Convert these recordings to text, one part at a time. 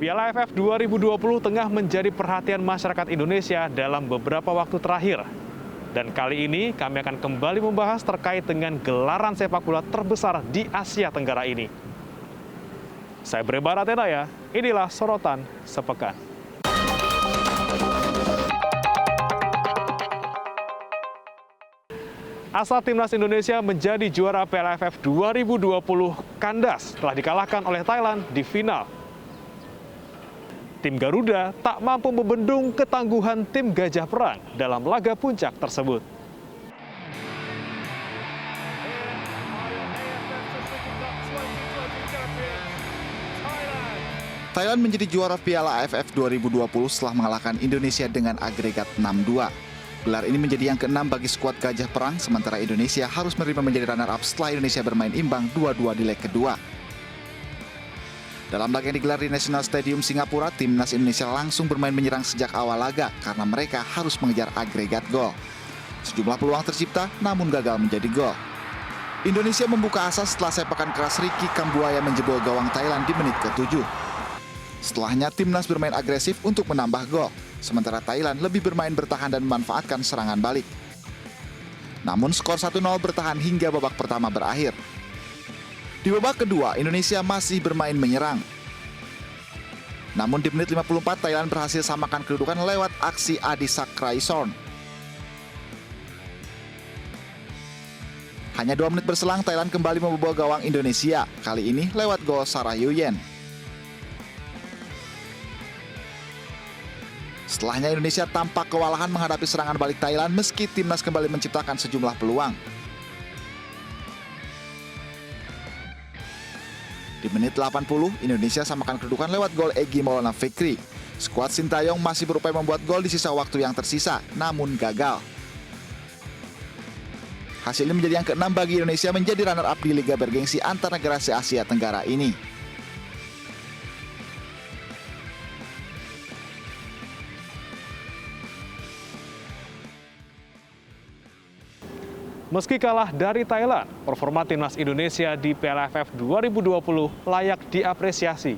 Piala AFF 2020 tengah menjadi perhatian masyarakat Indonesia dalam beberapa waktu terakhir. Dan kali ini kami akan kembali membahas terkait dengan gelaran sepak bola terbesar di Asia Tenggara ini. Saya Breba Ratenaya, inilah Sorotan Sepekan. Asa Timnas Indonesia menjadi juara Piala AFF 2020 kandas setelah dikalahkan oleh Thailand di final. Tim Garuda tak mampu membendung ketangguhan tim Gajah Perang dalam laga puncak tersebut. Thailand menjadi juara Piala AFF 2020 setelah mengalahkan Indonesia dengan agregat 6-2. Gelar ini menjadi yang ke-6 bagi skuad Gajah Perang, sementara Indonesia harus menerima menjadi runner-up setelah Indonesia bermain imbang 2-2 di leg kedua. Dalam laga yang digelar di National Stadium Singapura, Timnas Indonesia langsung bermain menyerang sejak awal laga karena mereka harus mengejar agregat gol. Sejumlah peluang tercipta, namun gagal menjadi gol. Indonesia membuka asa setelah sepakan keras Ricky Kambuaya menjebol gawang Thailand di menit ke-7. Setelahnya, Timnas bermain agresif untuk menambah gol, sementara Thailand lebih bermain bertahan dan memanfaatkan serangan balik. Namun skor 1-0 bertahan hingga babak pertama berakhir. Di babak kedua, Indonesia masih bermain menyerang. Namun di menit 54, Thailand berhasil samakan kedudukan lewat aksi Adisak Kraishorn. Hanya 2 menit berselang, Thailand kembali membobol gawang Indonesia, kali ini lewat gol Sarah Yuyen. Setelahnya Indonesia tampak kewalahan menghadapi serangan balik Thailand meski timnas kembali menciptakan sejumlah peluang. Di menit 80, Indonesia samakan kedudukan lewat gol Egy Maulana Fikri. Skuad Sintayong masih berupaya membuat gol di sisa waktu yang tersisa, namun gagal. Hasilnya menjadi yang ke-6 bagi Indonesia menjadi runner-up di Liga Bergengsi antar negara se-Asia Tenggara ini. Meski kalah dari Thailand, performa Timnas Indonesia di Piala AFF 2020 layak diapresiasi.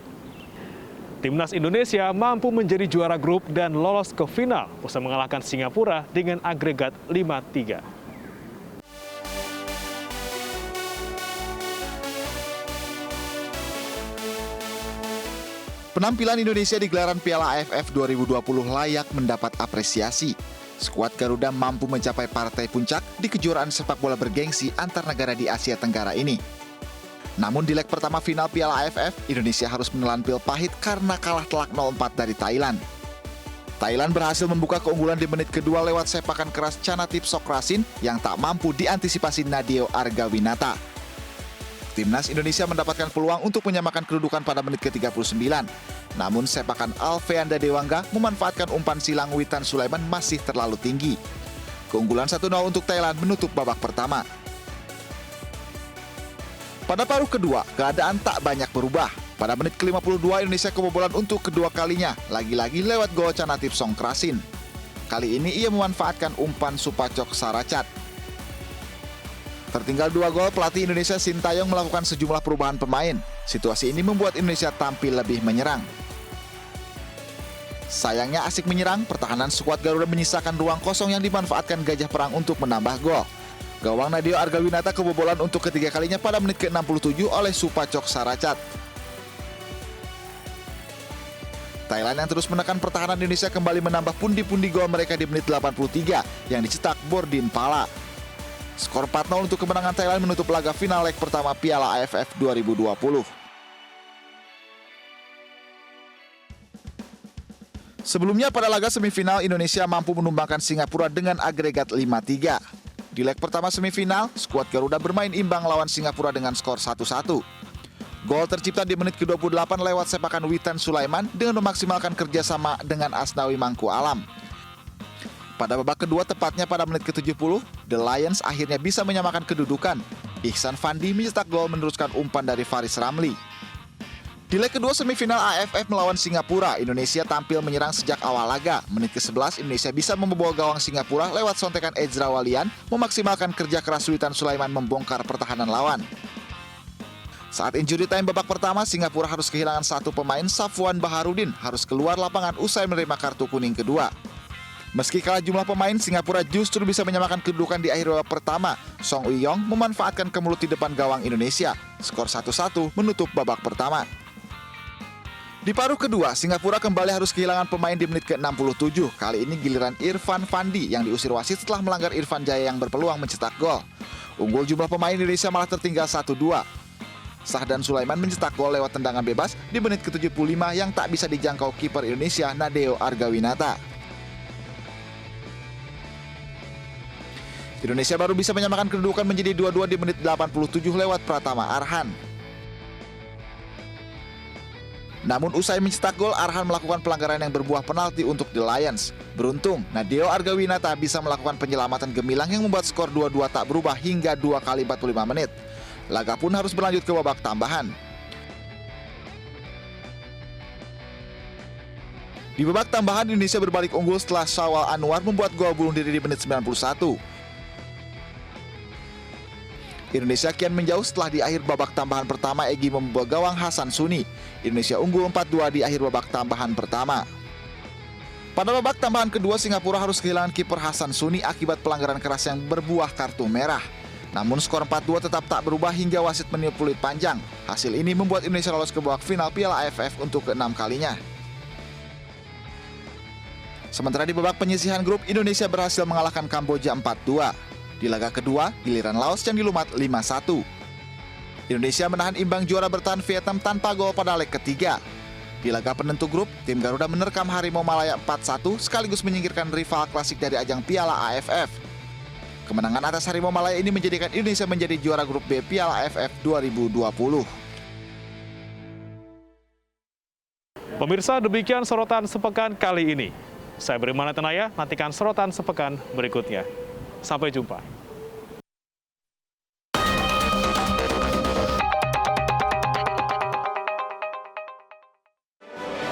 Timnas Indonesia mampu menjadi juara grup dan lolos ke final usai mengalahkan Singapura dengan agregat 5-3. Penampilan Indonesia di gelaran Piala AFF 2020 layak mendapat apresiasi. Skuad Garuda mampu mencapai partai puncak di kejuaraan sepak bola bergengsi antar negara di Asia Tenggara ini. Namun di leg pertama final Piala AFF, Indonesia harus menelan pil pahit karena kalah telak 0-4 dari Thailand. Thailand berhasil membuka keunggulan di menit kedua lewat sepakan keras Chanatip Sokrasin yang tak mampu diantisipasi Nadeo Argawinata. Timnas Indonesia mendapatkan peluang untuk menyamakan kedudukan pada menit ke-39. Namun sepakan Alfeanda Dewangga memanfaatkan umpan silang Witan Sulaiman masih terlalu tinggi. Keunggulan 1-0 untuk Thailand menutup babak pertama. Pada paruh kedua, keadaan tak banyak berubah. Pada menit ke-52 Indonesia kebobolan untuk kedua kalinya, lagi-lagi lewat gol Chanatip Songkrasin. Kali ini ia memanfaatkan umpan Supacok Saracat. Tertinggal 2 gol, pelatih Indonesia Sintayong melakukan sejumlah perubahan pemain. Situasi ini membuat Indonesia tampil lebih menyerang. Sayangnya asik menyerang, pertahanan skuad Garuda menyisakan ruang kosong yang dimanfaatkan Gajah Perang untuk menambah gol. Gawang Nadeo Argawinata kebobolan untuk ketiga kalinya pada menit ke-67 oleh Supacok Saracat. Thailand yang terus menekan pertahanan Indonesia kembali menambah pundi-pundi gol mereka di menit 83 yang dicetak Bordin Pala. Skor 4-0 untuk kemenangan Thailand menutup laga final leg pertama Piala AFF 2020. Sebelumnya pada laga semifinal, Indonesia mampu menumbangkan Singapura dengan agregat 5-3. Di leg pertama semifinal, skuad Garuda bermain imbang lawan Singapura dengan skor 1-1. Gol tercipta di menit ke-28 lewat sepakan Witan Sulaiman dengan memaksimalkan kerjasama dengan Asnawi Mangku Alam. Pada babak kedua, tepatnya pada menit ke-70, The Lions akhirnya bisa menyamakan kedudukan. Ihsan Fandi mencetak gol meneruskan umpan dari Faris Ramli. Di leg kedua semifinal AFF melawan Singapura, Indonesia tampil menyerang sejak awal laga. Menit ke-11, Indonesia bisa membobol gawang Singapura lewat sontekan Ezra Walian, memaksimalkan kerja keras Witan Sulaiman membongkar pertahanan lawan. Saat injury time babak pertama, Singapura harus kehilangan satu pemain, Safwan Baharudin harus keluar lapangan usai menerima kartu kuning kedua. Meski kalah jumlah pemain, Singapura justru bisa menyamakan kedudukan di akhir babak pertama. Song Uy-yong memanfaatkan kemelut di depan gawang Indonesia. Skor 1-1 menutup babak pertama. Di paruh kedua, Singapura kembali harus kehilangan pemain di menit ke-67. Kali ini giliran Irfan Fandi yang diusir wasit setelah melanggar Irfan Jaya yang berpeluang mencetak gol. Unggul jumlah pemain Indonesia malah tertinggal 1-2. Sahdan Sulaiman mencetak gol lewat tendangan bebas di menit ke-75 yang tak bisa dijangkau kiper Indonesia Nadeo Argawinata. Indonesia baru bisa menyamakan kedudukan menjadi 2-2 di menit 87 lewat Pratama Arhan. Namun usai mencetak gol, Arhan melakukan pelanggaran yang berbuah penalti untuk The Lions. Beruntung, Nadeo Argawinata bisa melakukan penyelamatan gemilang yang membuat skor 2-2 tak berubah hingga 2 kali 45 menit. Laga pun harus berlanjut ke babak tambahan. Di babak tambahan, Indonesia berbalik unggul setelah Syawal Anwar membuat gol bunuh diri di menit 91. Indonesia kian menjauh setelah di akhir babak tambahan pertama Egy membawa gawang Hasan Suni. Indonesia unggul 4-2 di akhir babak tambahan pertama. Pada babak tambahan kedua, Singapura harus kehilangan kiper Hasan Suni akibat pelanggaran keras yang berbuah kartu merah. Namun skor 4-2 tetap tak berubah hingga wasit meniup peluit panjang. Hasil ini membuat Indonesia lolos ke babak final Piala AFF untuk ke-6 kalinya. Sementara di babak penyisihan grup, Indonesia berhasil mengalahkan Kamboja 4-2. Di laga kedua, giliran Laos yang dilumat 5-1. Indonesia menahan imbang juara bertahan Vietnam tanpa gol pada leg ketiga. Di laga penentu grup, tim Garuda menerkam Harimau Malaya 4-1 sekaligus menyingkirkan rival klasik dari ajang Piala AFF. Kemenangan atas Harimau Malaya ini menjadikan Indonesia menjadi juara grup B Piala AFF 2020. Pemirsa, demikian sorotan sepekan kali ini. Saya Beriman Atenaya, nantikan sorotan sepekan berikutnya. Sampai jumpa.